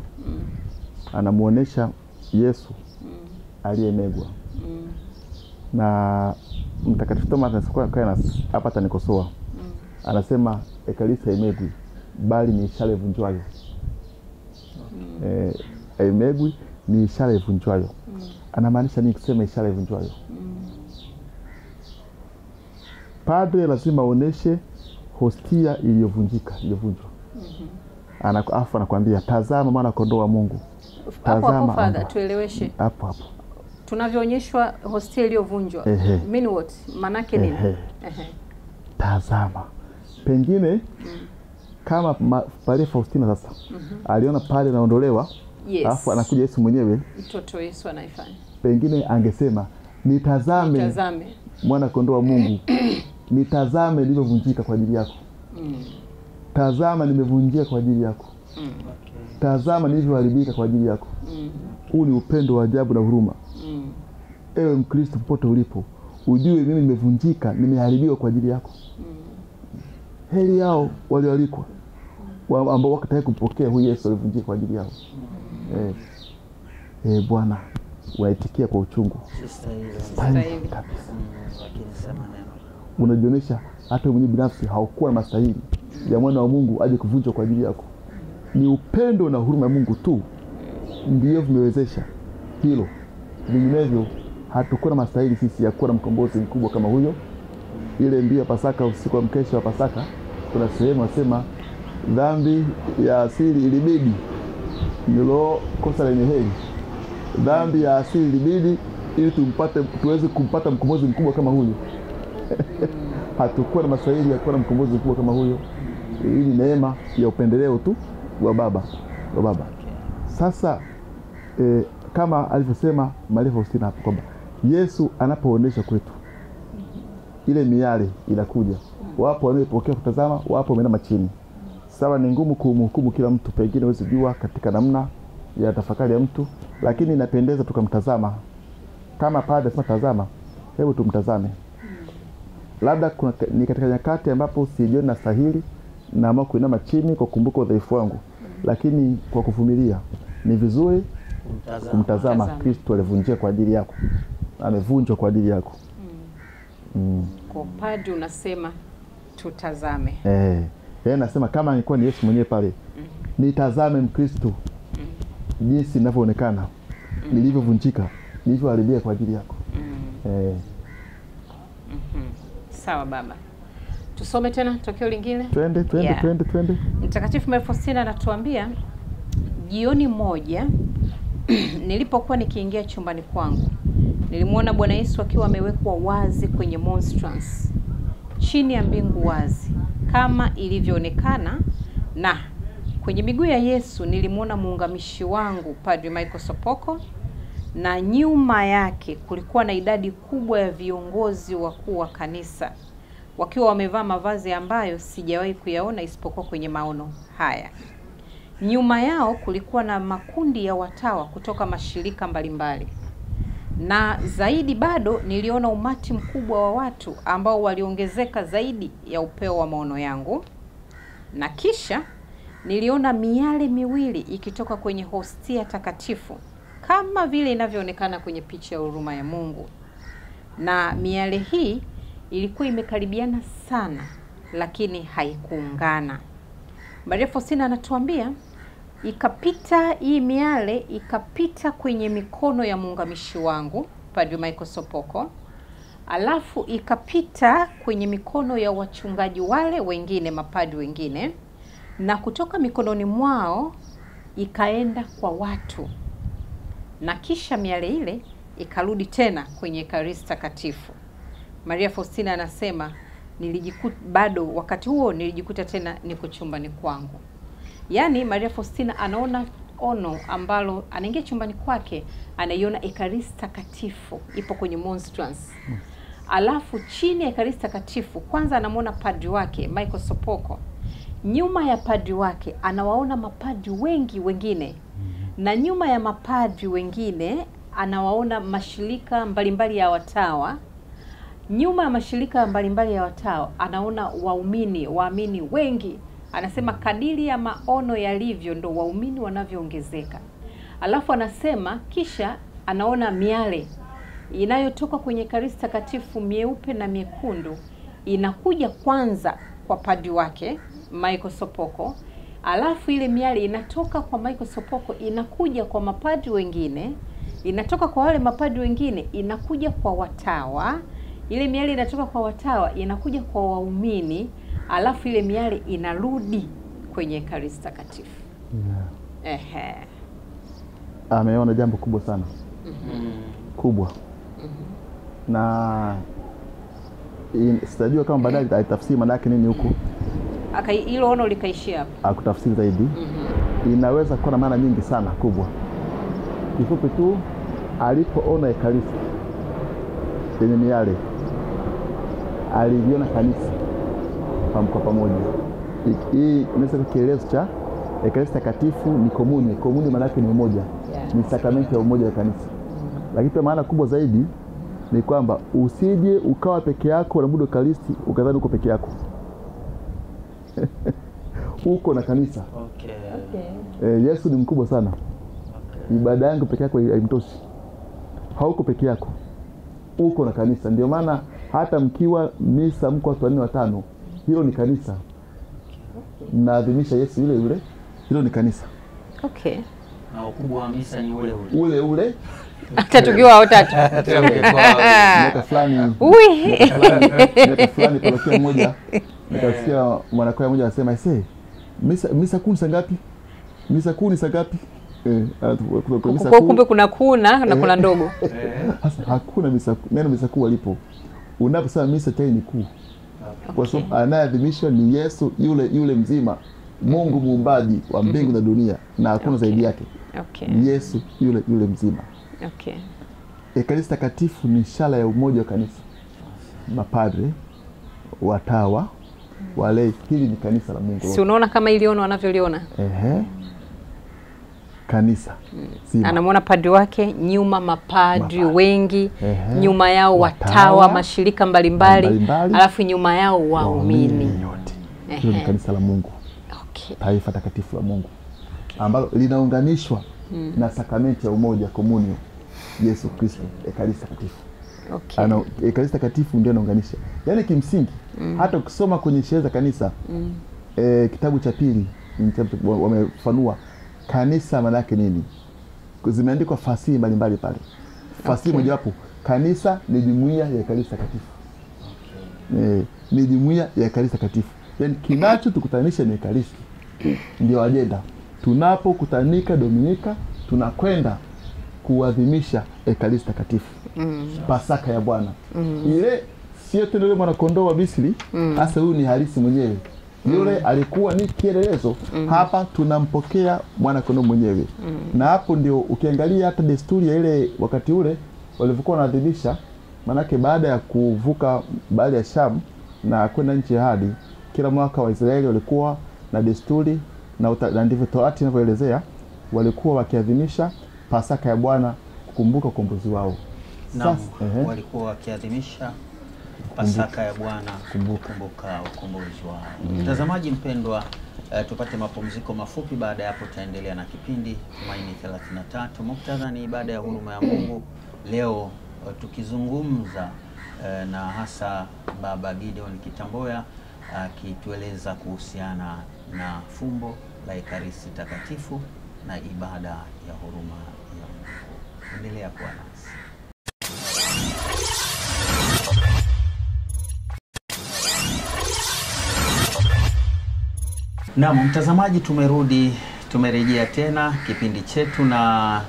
B: anamuonesha Yesu aliyemegwa. Na Mtakatifu Thomas anasema hapa atanikosoa. Anasema Ekaristi haimegwi bali ni ishara ivunjwayo. Haimegwi ni ishara ivunjwayo. Anamaanisha nini kusema ishara ivunjwayo? Padre lazima aoneshe hostia iliyovunjika, iliyovunjwa. Alafu anakuambia, tazama mwana kondoo wa Mungu.
C: Tazama Father, tueleweshe.
B: Hapo
C: tunavyoonyeshwa hostia iliyovunjwa. Mean what? Manake nini?
B: Tazama. Pengine kama Maria Faustina sasa aliona pale naondolewa, alafu anakuja Yesu mwenyewe,
C: mtoto Yesu anaifanya.
B: Pengine angesema, nitazame mwana kondoo wa Mungu. Nitazame nilivyovunjika kwa ajili yako. Tazama nimevunjika kwa ajili yako. Tazama nilivyoharibika kwa ajili yako. Huu ni upendo wa ajabu na huruma. Ewe Mkristo popote ulipo, ujue mimi nimevunjika, nimeharibiwa kwa ajili yako. Heri yao walioalikwa ambao wakataka kumpokea huyu Yesu alivunjika kwa ajili yao. Bwana, waitikia kwa uchungu. Stahili kabisa. Unajionyesha hata mwenye binafsi haukuwa na mastahili ya mwana wa Mungu aje kuvunjwa kwa ajili yako. Ni upendo na huruma ya Mungu tu ndio vimewezesha hilo. Vinginevyo hatakuwa na mastahili sisi ya kuwa na mkombozi mkubwa kama huyo. Ile mbio ya Pasaka, usiku wa mkesha wa Pasaka, kuna sehemu nasema dhambi ya asili ilibidi nilo kosa lenye heri. Dhambi ya asili ilibidi ili tuweze kumpata mkombozi mkubwa kama huyo. Hatakuwa na mastahili ya kuwa na mkombozi mkubwa kama huyo. Hii ni neema ya upendeleo tu wa Baba. Sasa kama alivyosema Maria Faustina hapo kwamba Yesu anapoonesha kwetu ile miale inakuja. Wapo wanaopokea kutazama, wapo wameinama chini. Sawa, ni ngumu kumhukumu kila mtu, pengine huwezi jua katika namna ya tafakari ya mtu, lakini inapendeza tukamtazama. Kama padre sema tazama, hebu tumtazame. Labda ni katika nyakati ambapo sijioni na stahili na ama kuinama chini kwa kumbuka udhaifu wangu, lakini kwa kuvumilia ni vizuri kumtazama Kristo alivunjika kwa ajili yako. Amevunjwa kwa ajili yako.
C: Kwa padre unasema tutazame.
B: Nasema kama nilikuwa ni Yesu mwenyewe pale, nitazame Mkristo jinsi ninavyoonekana, nilivyovunjika, nilivyoharibia kwa ajili yako.
C: Sawa baba. Tusome tena tokeo lingine.
B: Twende.
C: Mtakatifu Maria Faustina anatuambia, jioni moja nilipokuwa nikiingia chumbani kwangu, nilimwona Bwana Yesu akiwa amewekwa wazi kwenye monstrance chini ya mbingu wazi kama ilivyoonekana, na kwenye miguu ya Yesu nilimwona muungamishi wangu Padre Michael Sopoko, na nyuma yake kulikuwa na idadi kubwa ya viongozi wakuu wa kanisa wakiwa wamevaa mavazi ambayo sijawahi kuyaona isipokuwa kwenye maono haya. Nyuma yao kulikuwa na makundi ya watawa kutoka mashirika mbalimbali. Na zaidi bado niliona umati mkubwa wa watu ambao waliongezeka zaidi ya upeo wa maono yangu. Na kisha niliona miale miwili ikitoka kwenye hostia takatifu kama vile inavyoonekana kwenye picha ya huruma ya Mungu. Na miale hii ilikuwa imekaribiana sana lakini haikuungana. Maria Faustina anatuambia ikapita hii miale, ikapita kwenye mikono ya muungamishi wangu Padre Michael Sopoko, alafu ikapita kwenye mikono ya wachungaji wale wengine, mapadri wengine, na kutoka mikononi mwao ikaenda kwa watu, na kisha miale ile ikarudi tena kwenye Ekaristi Takatifu. Maria Faustina anasema bado wakati huo nilijikuta tena niko chumbani kwangu. Yaani Maria Faustina anaona ono ambalo anaingia chumbani kwake, anaiona Ekaristi Takatifu ipo kwenye monstrance. Alafu chini ya Ekaristi Takatifu kwanza anamwona padri wake Michael Sopoko. Nyuma ya padri wake anawaona mapadri wengi wengine. Na nyuma ya mapadri wengine anawaona mashirika mbalimbali ya watawa. Nyuma ya mashirika mbalimbali ya watawa anaona waamini wengi. Anasema kadiri ya maono yalivyo ndo waumini wanavyoongezeka. Alafu anasema kisha anaona miale inayotoka kwenye Ekaristi Takatifu mieupe na miekundu, inakuja kwanza kwa padri wake Michael Sopoko. Alafu ile miale inatoka kwa Michael Sopoko inakuja kwa mapadri wengine, inatoka kwa wale mapadri wengine inakuja kwa watawa. Ile miale inatoka kwa watawa inakuja kwa waumini, alafu ile miale inarudi kwenye Ekaristi Takatifu.
B: Ameona jambo kubwa sana. Kubwa. Na sitajua kama baadaye aitafsiri maana yake nini huko.
C: Hilo ono likaishia hapo.
B: Akutafsiri zaidi. Inaweza kuwa na maana nyingi sana kubwa. Kifupi tu, alipoona Ekaristi yenye miale, aliviona kanisa kwa pamoja. Hii inaweza kuwa kielezo cha Ekaristi Takatifu ni komuni. Komuni maana yake ni umoja. Ni sakramenti ya umoja wa kanisa. Lakini pia maana kubwa zaidi ni kwamba usije ukawa peke yako na muda Ekaristi ukadhani uko peke yako. Uko na kanisa. Yesu ni mkubwa sana. Ibada yangu peke yako haimtoshi. Hauko peke yako. Uko na kanisa. Ndio maana hata mkiwa misa mko watu 4 5, hilo ni kanisa. Mnaadhimisha Yesu yule. Hilo ni kanisa.
A: Na ukubwa wa misa ni
C: ule. Hata tukiwa watatu.
B: Miaka fulani parokia moja nikasikia mwanakwaya mmoja anasema misa kuu ni ngapi? Misa kuu ni ngapi?
C: Kumbe kuna kuna na kuna ndogo.
B: Sasa hakuna neno misa kuu alipo. Unaposema misa tayari ni kuu. Kwa sababu anayeadhimishwa ni Yesu yule mzima, Mungu muumbaji wa mbingu na dunia, na hakuna zaidi yake. Yesu yule mzima. Ekaristi Takatifu ni ishara ya umoja wa kanisa. Mapadre, watawa, wale, hili ni kanisa la Mungu.
C: Si unaona kama iliono wanavyoliona?
B: Kanisa.
C: Anamwona padri wake, nyuma mapadri wengi, nyuma yao watawa, mashirika mbalimbali, alafu nyuma yao waumini.
B: Hilo ni kanisa la Mungu. Taifa takatifu la Mungu. Ambalo linaunganishwa na sakramenti ya umoja, komunio, Yesu Kristo, Ekaristi Takatifu. Ekaristi Takatifu ndio inaunganisha. Yaani kimsingi hata ukisoma kwenye sheria za kanisa kitabu cha pili wamefanua kanisa maana yake nini. Zimeandikwa fasihi mbalimbali pale. Fasihi moja wapo, kanisa ni jumuiya ya Ekaristi Takatifu. Ni jumuiya ya Ekaristi Takatifu. Yaani kinacho tukutanisha ni Ekaristi. Ndio ajenda. Tunapokutanika Dominika tunakwenda kuadhimisha Ekaristi Takatifu. Pasaka ya Bwana. Ile sio tena yule mwana kondoo wa Misri, hasa huyu ni halisi mwenyewe. Yule alikuwa ni kielelezo. Hapa tunampokea mwana kondoo mwenyewe. Na hapo ndio ukiangalia hata desturi ya ile wakati ule walivyokuwa wanaadhimisha, manake baada ya kuvuka bahari ya Shamu na kwenda nchi ya ahadi, kila mwaka Waisraeli walikuwa na desturi na ndivyo Torati inavyoelezea, walikuwa wakiadhimisha Pasaka ya Bwana kukumbuka ukombozi wao.
A: Sasa walikuwa wakiadhimisha Pasaka ya Bwana kukumbuka ukombozi wao. Mtazamaji mpendwa, tupate mapumziko mafupi. Baada ya hapo tutaendelea na kipindi Tumaini 33. Muktadha ni ibada ya huruma ya Mungu. Leo tukizungumza na hasa Baba Gideon Kitamboya akitueleza kuhusiana na fumbo la Ekaristi Takatifu na ibada ya huruma ya Mungu. Endelea kuwa nasi. Na mtazamaji, tumerejea tena kipindi chetu, na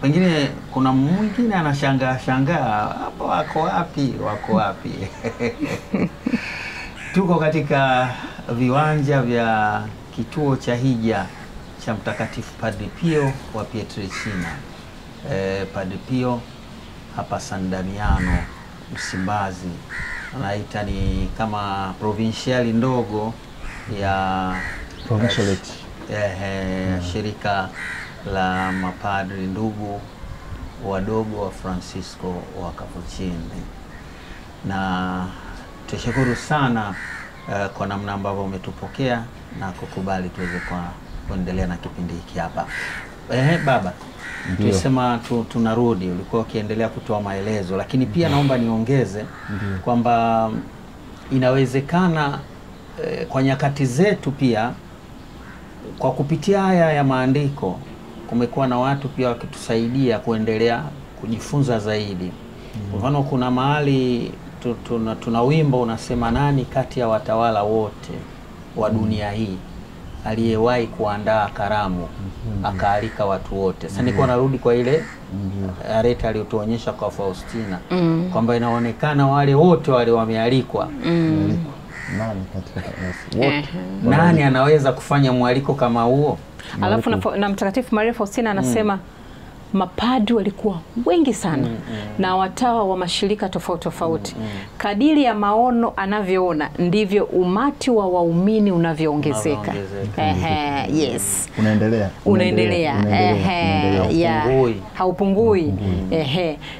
A: pengine kuna mwingine anashangaa hapo wako wapi? Tuko katika viwanja vya kituo cha hija cha Mtakatifu Padre Pio wa Pietrelcina. Padre Pio hapa San Damiano, Msimbazi. Anaita ni kama provinciali ndogo ya
B: provinciality.
A: Shirika la mapadri ndugu wadogo wa Francisco wa Capuchini. Na tushukuru sana kwa namna ambavyo umetupokea na kukubali tuweze kuendelea na kipindi hiki hapa. Baba, tulisema tunarudi, ulikuwa ukiendelea kutoa maelezo, lakini pia naomba niongeze kwamba inawezekana kwa nyakati zetu pia kwa kupitia haya ya maandiko kumekuwa na watu pia wakitusaidia kuendelea kujifunza zaidi. Kwa mfano kuna mahali tuna wimbo unasema, nani kati ya watawala wote wa dunia hii aliyewahi kuandaa karamu akaalika watu wote. Sasa nilikuwa narudi kwa ile areta aliyotuonyesha kwa Faustina kwamba inaonekana wale wote wale wamealikwa.
B: Nani katika wote?
A: Nani anaweza kufanya mwaliko kama huo?
C: Alafu na Mtakatifu Maria Faustina anasema mapadri walikuwa wengi sana na watawa wa mashirika tofauti. Kadiri ya maono anavyoona ndivyo umati wa waumini unavyoongezeka. Yes. Unaendelea. Haupungui.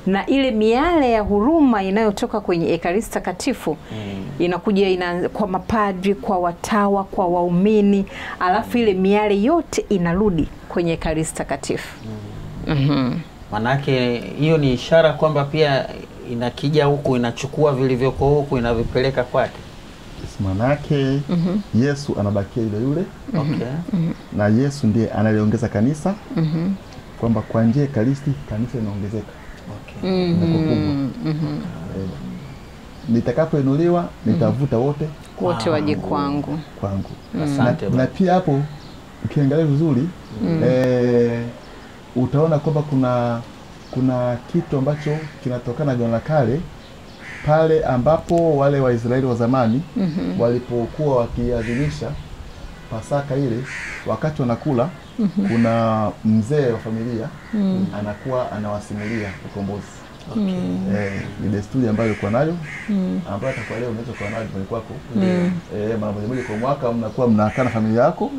C: Na ile miale ya huruma inayotoka kwenye Ekaristi Takatifu inakuja kwa mapadri, kwa watawa, kwa waumini, alafu ile miale yote inarudi kwenye Ekaristi Takatifu.
A: Manake hiyo ni ishara kwamba pia inakija huku inachukua vilivyoko huku inavipeleka kwake.
B: Manake Yesu anabakia yule. Na Yesu ndiye analiongeza kanisa. Kwamba kwa njia ya Ekaristi kanisa linaongezeka. Nitakapoinuliwa nitavuta wote
C: waje kwangu.
A: Asante.
B: Na pia hapo ukiangalia vizuri utaona kwamba kuna kitu ambacho kinatokana na Agano la Kale pale ambapo wale Waisraeli wa zamani walipokuwa wakiadhimisha Pasaka ile, wakati wanakula kuna mzee wa familia anakuwa anawasimulia ukombozi. Ni desturi ambayo ilikuwa nayo ambayo atakuwa leo unaweza kuwa nayo nyumbani kwako. Mara moja kwa mwaka mnakuwa mnakaa na familia yako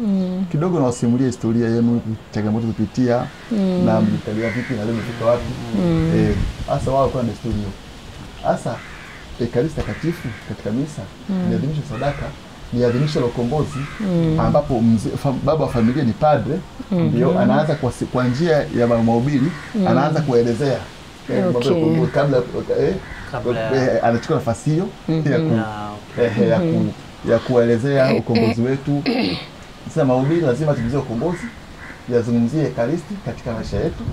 B: kidogo, na wasimulia historia yenu, changamoto kupitia na mlitalia vipi na leo mfika wapi. Hasa wao kwa desturi hiyo. Hasa Ekaristi Takatifu katika misa ni adhimisho sadaka, ni adhimisho la ukombozi ambapo baba wa familia ni padre, ndio anaanza kwa njia ya mahubiri anaanza kuelezea kabla anachukua nafasi hiyo ya kuelezea ukombozi wetu. Sasa mahubiri lazima tuzungumzie ukombozi, yazungumzie Ekaristi katika maisha yetu,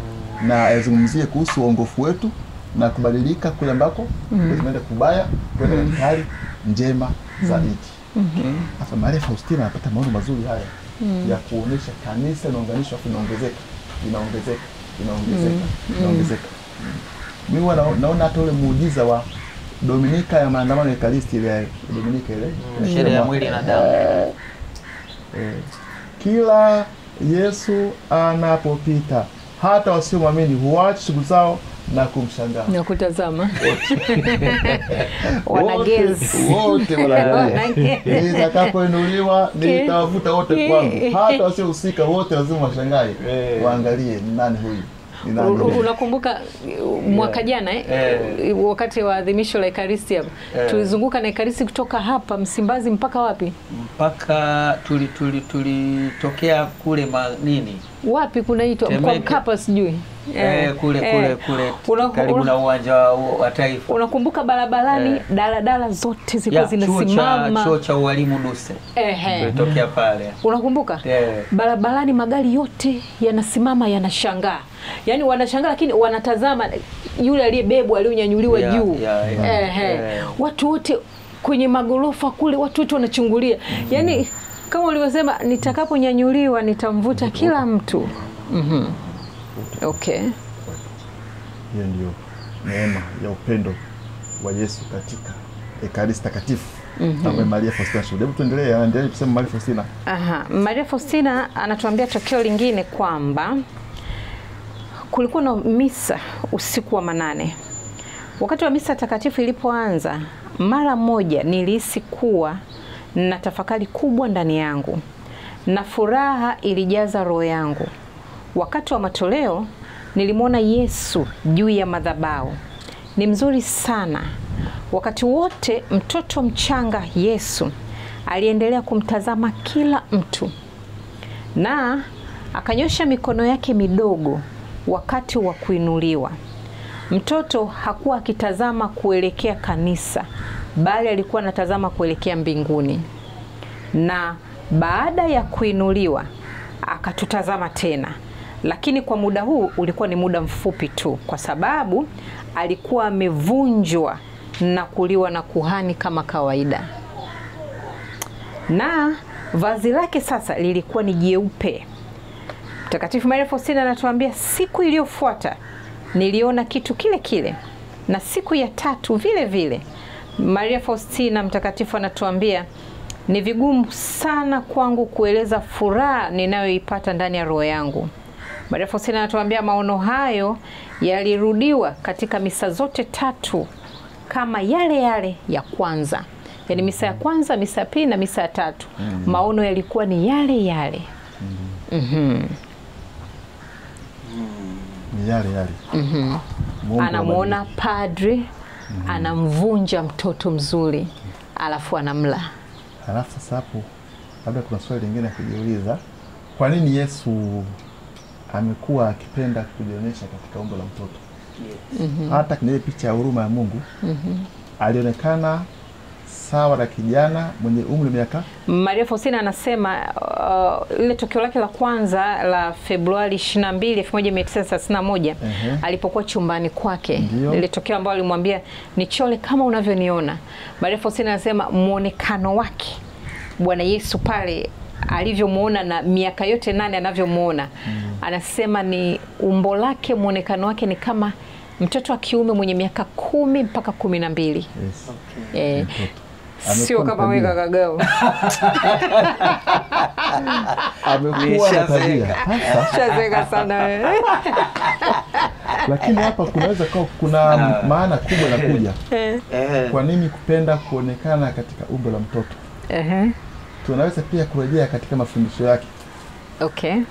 B: na yazungumzie kuhusu uongofu wetu na kubadilika kule ambako tunaenda kubaya kwenda katika hali njema zaidi. Sasa Maria Faustina anapata maono mazuri haya ya kuonesha kanisa linaunganishwa, inaongezeka. Mimi naona hata ule muujiza wa Dominika ya maandamano ya Ekaristi, ile Dominika ile
A: sherehe ya mwili na damu.
B: Kila Yesu anapopita, hata wasiomwamini huacha shughuli zao na kumshangaa
C: na kutazama. Wanagezi
B: wote wanaangalia. Nitakapoinuliwa nitawavuta wote kwangu, hata wasiohusika wote lazima washangae, waangalie nani huyu.
C: Unakumbuka mwaka jana wakati wa adhimisho la Ekaristi hapa tulizunguka na Ekaristi kutoka hapa Msimbazi mpaka wapi?
A: Mpaka tulitokea kule nini?
C: Wapi kunaitwa kwa Mkapa sijui.
A: Kule karibu na uwanja wa Taifa.
C: Unakumbuka barabarani daladala zote zilikuwa zinasimama.
A: Chuo cha ualimu Nuse. Tulitokea pale.
C: Unakumbuka? Barabarani magari yote yanasimama yanashangaa. Yaani wanashangaa lakini wanatazama yule aliyebebwa aliyonyanyuliwa juu. Watu wote kwenye magorofa kule watu wote wanachungulia. Yaani kama ulivyosema nitakaponyanyuliwa nitamvuta kila mtu. Okay.
B: Hiyo ndio neema ya upendo wa Yesu katika Ekaristi Takatifu. Ambaye Maria Faustina shuhudia. Hebu tuendelee, anaendelea kusema Maria Faustina.
C: Maria Faustina anatuambia tokeo lingine kwamba kulikuwa na misa usiku wa manane. Wakati wa misa takatifu ilipoanza, mara moja nilihisi kuwa na tafakari kubwa ndani yangu na furaha ilijaza roho yangu. Wakati wa matoleo nilimwona Yesu juu ya madhabahu. Ni mzuri sana. Wakati wote mtoto mchanga Yesu aliendelea kumtazama kila mtu na akanyosha mikono yake midogo wakati wa kuinuliwa. Mtoto hakuwa akitazama kuelekea kanisa, bali alikuwa anatazama kuelekea mbinguni. Na baada ya kuinuliwa akatutazama tena. Lakini kwa muda huu ulikuwa ni muda mfupi tu, kwa sababu alikuwa amevunjwa na kuliwa na kuhani kama kawaida. Na vazi lake sasa lilikuwa ni jeupe. Mtakatifu Maria Faustina anatuambia siku iliyofuata niliona kitu kile kile, na siku ya tatu vile vile. Maria Faustina mtakatifu anatuambia ni vigumu sana kwangu kueleza furaha ninayoipata ndani ya roho yangu. Maria Faustina anatuambia maono hayo yalirudiwa katika misa zote tatu kama yale yale ya kwanza. Yaani misa ya kwanza, misa ya pili na misa ya tatu. Maono yalikuwa ni yale yale.
B: Ni yale yale.
C: Anamuona padri, anamvunja mtoto mzuri, alafu anamla.
B: Alafu sasa hapo labda kuna swali lingine kujiuliza. Kwa nini Yesu amekuwa akipenda kujionyesha katika umbo la mtoto? Hata kwenye picha ya huruma ya Mungu alionekana sawa na kijana mwenye umri miaka.
C: Maria Faustina anasema ile tokeo lake la kwanza la Februari 22, 1931 alipokuwa chumbani kwake. Ile tokeo ambalo alimwambia nichole kama unavyoniona. Maria Faustina anasema muonekano wake Bwana Yesu pale alivyomuona na miaka yote 8 anavyomuona. Anasema ni umbo lake, muonekano wake ni kama mtoto wa kiume mwenye miaka 10 mpaka 12. Sio kama wewe kakagao.
B: Amekuwa na tabia.
C: Shazeka sana wewe.
B: Lakini hapa kunaweza kuwa kuna maana kubwa na kuja. Kwa nini kupenda kuonekana katika umbo la mtoto? Tunaweza pia kurejea katika mafundisho yake.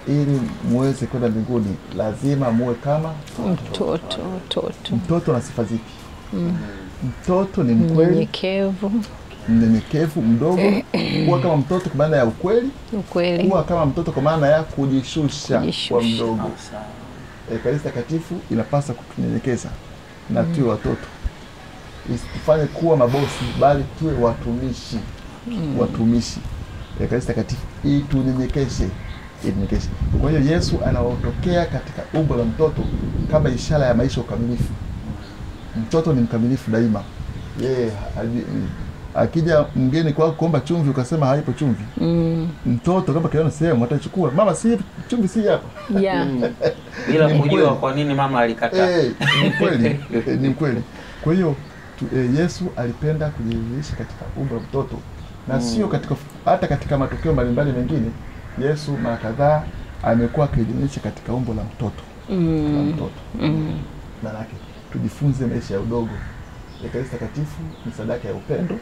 B: Ili muweze kwenda mbinguni lazima muwe kama
C: mtoto.
B: Mtoto na sifa zipi? Mtoto ni mkweli, mnyenyekevu, mdogo. Kuwa kama mtoto kwa maana ya ukweli. Kuwa kama mtoto kwa maana ya kujishusha kwa mdogo. Ekaristi Takatifu inapaswa kutunyenyekeza na tuwe watoto. Isifanye kuwa mabosi, bali tuwe watumishi. Watumishi. Ekaristi Takatifu itunyenyekeshe. Kwa hiyo Yesu anaotokea katika umbo la mtoto kama ishara ya maisha ukamilifu. Mtoto ni mkamilifu daima. Akija mgeni kwako kuomba chumvi ukasema haipo chumvi. Mtoto kama kiona sehemu atachukua. Mama si chumvi si hapa.
A: Bila kujua kwa nini mama alikataa.
B: Ni kweli. Ni kweli. Kwa hiyo Yesu alipenda kujidhihirisha katika umbo la mtoto na sio katika hata katika matokeo mbalimbali mengine. Yesu mara kadhaa amekuwa akijidhihirisha katika umbo la mtoto. Maana tujifunze maisha ya udogo. Ekaristi Takatifu ni sadaka ya upendo,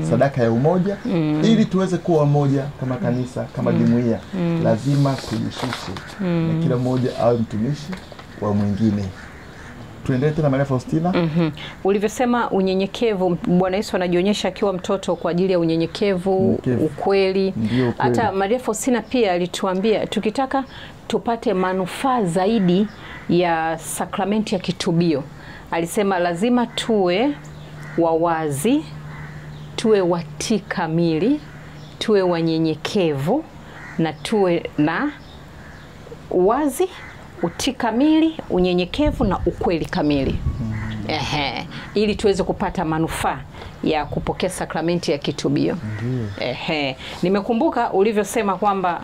B: sadaka ya umoja, ili tuweze kuwa moja kama kanisa, kama jumuiya. Lazima tujishushe na kila mmoja awe mtumishi wa mwingine. Tuendelee tena Maria Faustina.
C: Ulivyosema unyenyekevu, Bwana Yesu anajionyesha akiwa mtoto kwa ajili ya unyenyekevu, ukweli. Hata Maria Faustina pia alituambia tukitaka tupate manufaa zaidi ya sakramenti ya kitubio, alisema lazima tuwe wawazi, tuwe watii kamili, tuwe wanyenyekevu na tuwe na wazi, utii kamili, unyenyekevu na ukweli kamili. Ili tuweze kupata manufaa ya kupokea sakramenti ya kitubio. Nimekumbuka ulivyosema kwamba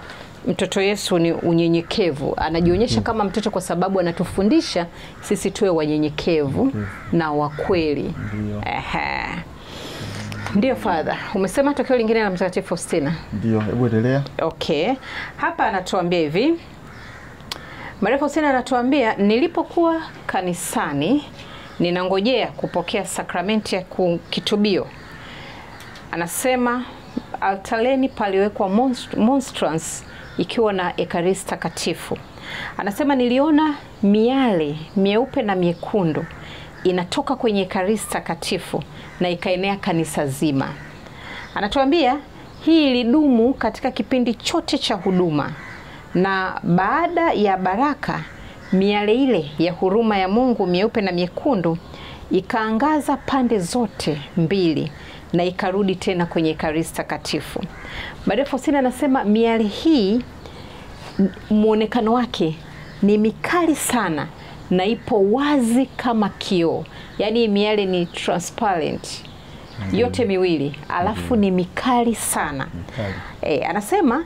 C: mtoto Yesu ni unyenyekevu. Anajionyesha kama mtoto kwa sababu anatufundisha sisi tuwe wanyenyekevu na wa kweli. Ndio Father. Umesema tokeo lingine la Mtakatifu Faustina?
B: Ndio, hebu endelea.
C: Okay. Hapa anatuambia hivi. Maria Faustina anatuambia, nilipokuwa kanisani ninangojea kupokea sakramenti ya kitubio. Anasema altareni paliwekwa monstrance ikiwa na ekaristi takatifu. Anasema niliona miale mieupe na miekundu inatoka kwenye ekaristi takatifu na ikaenea kanisa zima. Anatuambia hii ilidumu katika kipindi chote cha huduma, na baada ya baraka miale ile ya huruma ya Mungu mieupe na miekundu ikaangaza pande zote mbili na ikarudi tena kwenye ekaristi takatifu. Maria Faustina anasema miale hii muonekano wake ni mikali sana na ipo wazi kama kioo. Yaani miale ni transparent. Yote miwili, alafu ni mikali sana. Anasema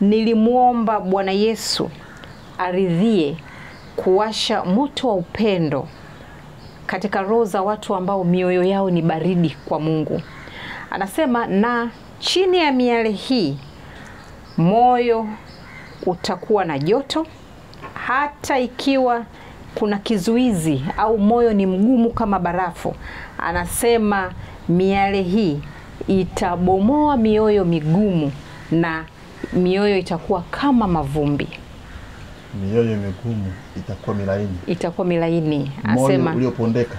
C: nilimuomba Bwana Yesu aridhie kuwasha moto wa upendo katika roho za watu ambao mioyo yao ni baridi kwa Mungu. Anasema na chini ya miale hii moyo utakuwa na joto, hata ikiwa kuna kizuizi au moyo ni mgumu kama barafu. Anasema miale hii itabomoa mioyo migumu na mioyo itakuwa kama mavumbi.
B: Mioyo migumu itakuwa milaini. Itakuwa
C: milaini. Anasema
B: moyo uliopondeka.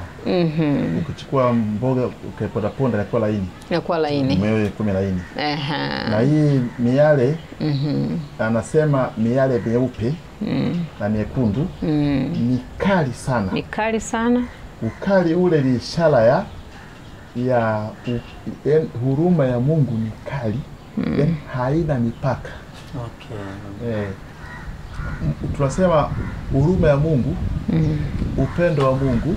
B: Ukichukua mboga ukaiponda inakuwa laini.
C: Inakuwa laini.
B: Mioyo itakuwa milaini. Na hii miale anasema miale meupe na miekundu mikali sana.
C: Mikali sana.
B: Ukali ule ni ishara ya huruma ya Mungu ni kali. Haina mipaka. Tunasema huruma ya Mungu, upendo wa Mungu,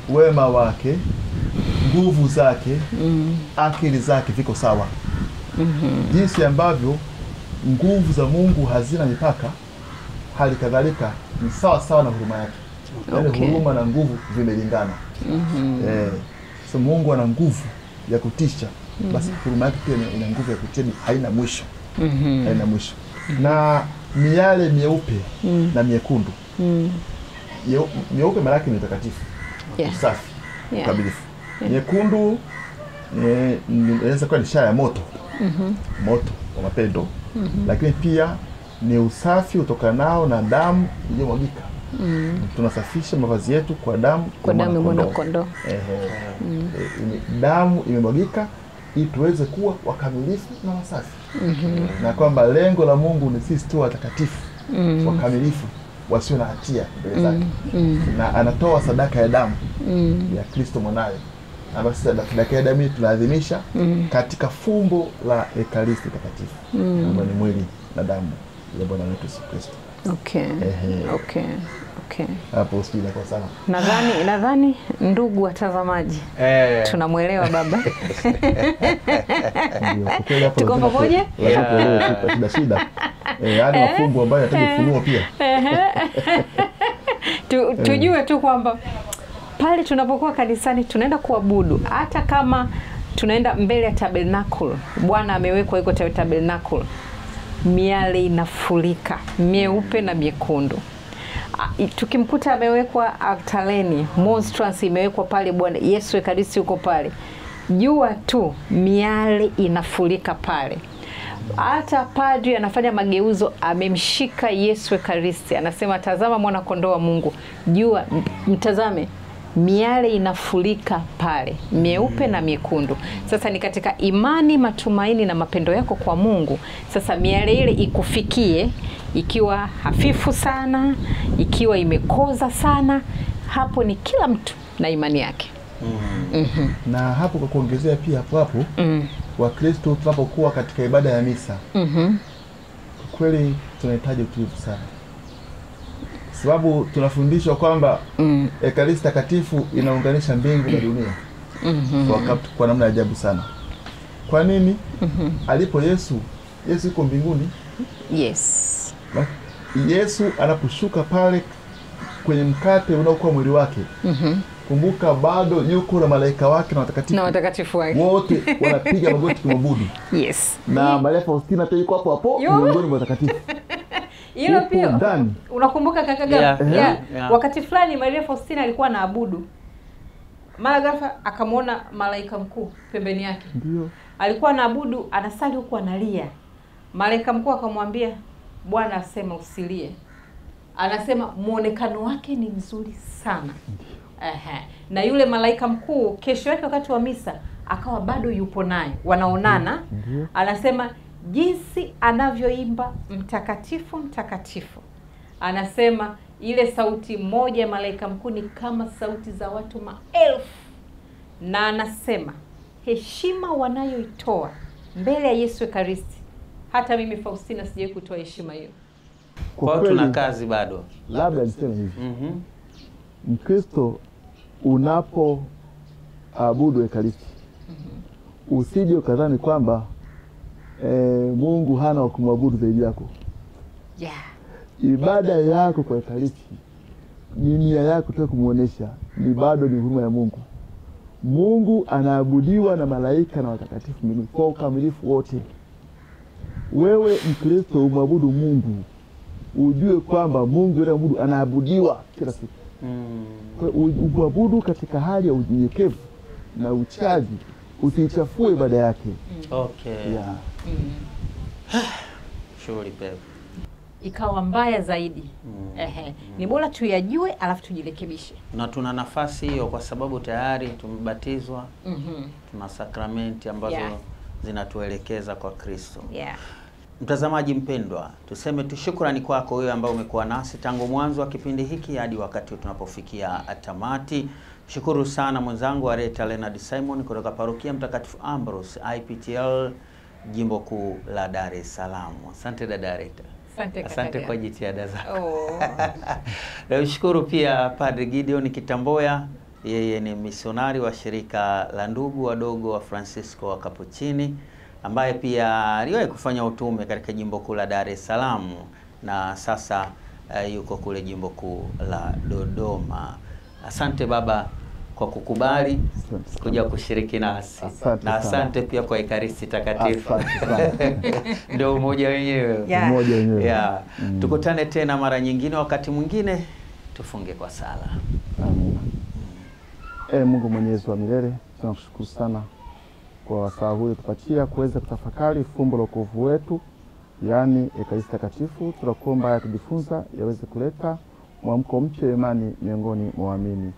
B: wema wake, nguvu zake, akili zake viko sawa. Jinsi ambavyo nguvu za Mungu hazina mipaka, hali kadhalika ni sawa sawa na huruma yake. Yaani huruma na nguvu vimelingana. So Mungu ana nguvu ya kutisha, basi huruma yake pia ina nguvu ya kutisha, haina mwisho. Haina mwisho. Na miale mieupe na miekundu. Mieupe maana yake ni takatifu. Safi. Kamilifu. Miekundu inaweza kuwa ni ishara ya moto. Moto wa mapendo. Lakini pia ni usafi utokanao na damu iliyomwagika. Tunasafisha mavazi yetu kwa damu
C: ya mwana-kondoo.
B: Damu imemwagika ili tuweze kuwa wakamilifu na wasafi. Na kwamba lengo la Mungu ni sisi tu watakatifu, wakamilifu, wasio na hatia mbele zake. Na anatoa sadaka ya damu ya Kristo mwanawe. Na basi sadaka ya damu tunaadhimisha katika fumbo la ekaristi takatifu. Ambayo ni mwili na damu ya Bwana wetu Yesu Kristo. Hapo usipige kwa sana.
C: Nadhani ndugu watazamaji tunamuelewa baba. Tuko pamoja?
B: Shida. Hadi mafumbo ambayo yatajifunua pia.
C: Tujue tu kwamba pale tunapokuwa kanisani tunaenda kuabudu, hata kama tunaenda mbele ya tabernacle, Bwana amewekwa iko tabernacle, miale inafurika mieupe na miekundu. Tukimkuta amewekwa altareni, monstrance imewekwa pale, Bwana Yesu ekaristi yuko pale, jua tu miale inafurika pale. Hata padri anafanya mageuzo, amemshika Yesu ekaristi, anasema tazama mwana kondoo wa Mungu, jua mtazame, miale inafurika pale mieupe na miekundu. Sasa ni katika imani, matumaini na mapendo yako kwa Mungu. Sasa miale ile ikufikie ikiwa hafifu sana, ikiwa imekoza sana, hapo ni kila mtu na imani yake.
B: Na hapo kwa kuongezea pia hapo Wakristo tunapokuwa katika ibada ya misa, kweli tunahitaji utulivu sana. Sababu tunafundishwa kwamba ekaristi takatifu inaunganisha mbingu na dunia. Kwa namna ya ajabu sana. Kwa nini? Alipo Yesu yuko mbinguni,
C: Yes.
B: Yesu anaposhuka pale kwenye mkate unaokuwa mwili wake, kumbuka bado yuko na malaika wake na watakatifu wake wote wanapiga magoti kumwabudu.
C: Yes.
B: Na Maria Faustina pia yuko hapo miongoni mwa watakatifu.
C: Hilo pia unakumbuka kaka Gamba? Wakati fulani Maria Faustina alikuwa anaabudu, mara ghafla akamwona malaika mkuu pembeni yake.
B: Ndio.
C: Alikuwa anaabudu, anasali huku analia. Malaika mkuu akamwambia, Bwana asema usilie. Anasema muonekano wake ni mzuri sana. Na yule malaika mkuu kesho yake wakati wa misa akawa bado yupo naye, wanaonana. Anasema jinsi anavyoimba mtakatifu mtakatifu, anasema ile sauti moja ya malaika mkuu ni kama sauti za watu maelfu. Na anasema heshima wanayoitoa mbele ya Yesu Ekaristi, hata mimi Faustina sijawahi kutoa heshima hiyo.
A: Kwa tuna kazi bado.
B: Labda niseme hivi. Mkristo unapo abudu Ekaristi, usije ukadhani kwamba Mungu hana wa kumwabudu zaidi yako. Ibada yako kwa Ekaristi, nia yako tu kumuonesha ni bado ni huruma ya Mungu. Mungu anaabudiwa na malaika na watakatifu mbinguni kwa ukamilifu wote. Wewe Mkristo umwabudu Mungu, ujue kwamba Mungu yule Mungu anaabudiwa kila siku. Uabudu katika hali ya unyenyekevu na uchaji, usichafue ibada yake.
A: Shughuli pepe
C: ikawa mbaya zaidi. Ni bora tuyajue alafu tujirekebishe.
A: Na tuna nafasi hiyo kwa sababu tayari tumebatizwa. Tuna sakramenti ambazo zinatuelekeza kwa Kristo. Mtazamaji mpendwa, tuseme tu shukrani kwako wewe ambao umekuwa nasi tangu mwanzo wa kipindi hiki hadi wakati tunapofikia tamati. Shukuru sana mwenzangu Areta Leonard Simon kutoka Parokia Mtakatifu Ambrose IPTL Jimbo Kuu la Dar es Salaam. Asante dada Areta. Asante kwa jitihada zako. Nashukuru pia Padre Gideon Kitamboya, yeye ni misionari wa shirika la ndugu wadogo wa Francisco wa Kapuchini, ambaye pia aliwahi kufanya utume katika Jimbo Kuu la Dar es Salaam na sasa yuko kule Jimbo Kuu la Dodoma. Asante baba kwa kukubali kuja kushiriki nasi. Na asante pia kwa Ekaristi Takatifu. Ndio umoja wenyewe. Tukutane tena mara nyingine, wakati mwingine tufunge kwa sala.
B: Mungu Mwenyezi wa milele, tunakushukuru sana kwa wasaa huu tupatia kuweza kutafakari fumbo la wokovu wetu, yani Ekaristi Takatifu. Tunakuomba haya kujifunza yaweze kuleta mwamko mpya imani miongoni mwa waamini.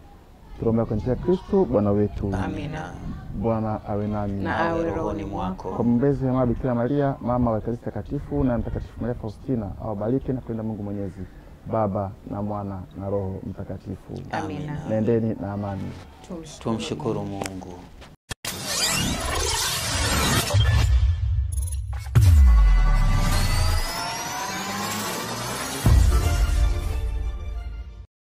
B: Tunaomba kwa njia ya Kristo Bwana wetu.
A: Amina.
B: Bwana awe nani
C: na awe rohoni mwako.
B: Kwa mbezi ya Bikira Maria, mama wa Ekaristi Takatifu, na Mtakatifu Maria Faustina, awabariki na kupenda Mungu Mwenyezi, Baba na Mwana na Roho Mtakatifu.
C: Amina.
B: Nendeni na amani.
A: Tumshukuru Mungu.